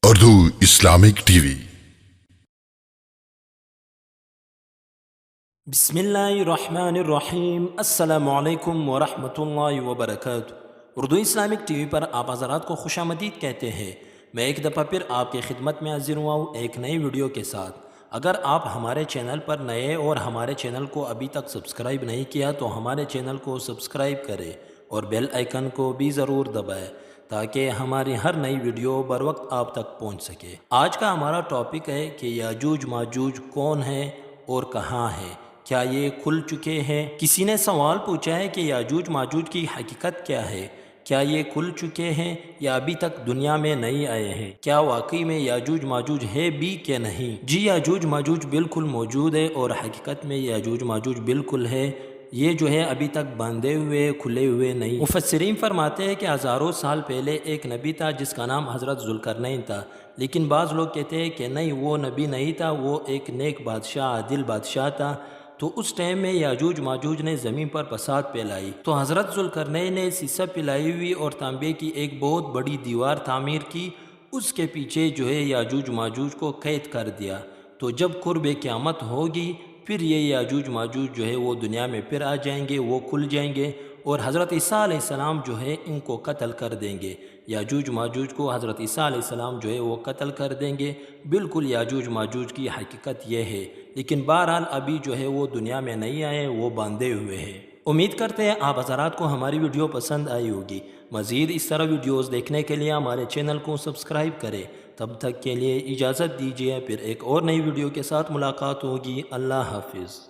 Urdu Islamic T V. بسم اللہ الرحمن الرحیم۔ السلام علیکم ورحمۃ اللہ وبرکاتہ۔ اردو اسلامک ٹی وی پر آپ حضرات کو خوش آمدید کہتے ہیں۔ میں ایک دفعہ پھر آپ کی خدمت میں حاضر ہوا ہوں ایک نئی ویڈیو کے ساتھ۔ اگر آپ ہمارے چینل پر نئے اور ہمارے چینل کو ابھی تک سبسکرائب نہیں کیا تو ہمارے چینل کو سبسکرائب کریں اور بیل آئیکن کو بھی ضرور دبائیں تاکہ ہماری ہر نئی ویڈیو بر وقت آپ تک پہنچ سکے۔ آج کا ہمارا ٹاپک ہے کہ یاجوج ماجوج کون ہے اور کہاں ہے، کیا یہ کھل چکے ہیں؟ کسی نے سوال پوچھا ہے کہ یاجوج ماجوج کی حقیقت کیا ہے، کیا یہ کھل چکے ہیں یا ابھی تک دنیا میں نہیں آئے ہیں، کیا واقعی میں یاجوج ماجوج ہے بھی کہ نہیں؟ جی، یاجوج ماجوج بالکل موجود ہے اور حقیقت میں یاجوج ماجوج بالکل ہے۔ یہ جو ہے ابھی تک باندھے ہوئے کھلے ہوئے نہیں۔ مفسرین فرماتے ہیں کہ ہزاروں سال پہلے ایک نبی تھا جس کا نام حضرت ذوالقرنین تھا، لیکن بعض لوگ کہتے ہیں کہ نہیں، وہ نبی نہیں تھا، وہ ایک نیک بادشاہ، عادل بادشاہ تھا۔ تو اس ٹائم میں یاجوج ماجوج نے زمین پر فساد پھیلائی تو حضرت ذوالقرنین نے سیسہ پلائی ہوئی اور تانبے کی ایک بہت بڑی دیوار تعمیر کی، اس کے پیچھے جو ہے یاجوج ماجوج کو قید کر دیا۔ تو جب قرب قیامت ہوگی پھر یہ یاجوج ماجوج جو ہے وہ دنیا میں پھر آ جائیں گے، وہ کھل جائیں گے اور حضرت عیسیٰ علیہ السلام جو ہے ان کو قتل کر دیں گے۔ یاجوج ماجوج کو حضرت عیسیٰ علیہ السلام جو ہے وہ قتل کر دیں گے۔ بالکل یاجوج ماجوج کی حقیقت یہ ہے، لیکن بہرحال ابھی جو ہے وہ دنیا میں نہیں آئے، وہ باندھے ہوئے ہیں۔ امید کرتے ہیں آپ حضرات کو ہماری ویڈیو پسند آئی ہوگی۔ مزید اس طرح ویڈیوز دیکھنے کے لیے ہمارے چینل کو سبسکرائب کریں۔ تب تک کے لیے اجازت دیجیے، پھر ایک اور نئی ویڈیو کے ساتھ ملاقات ہوگی۔ اللہ حافظ۔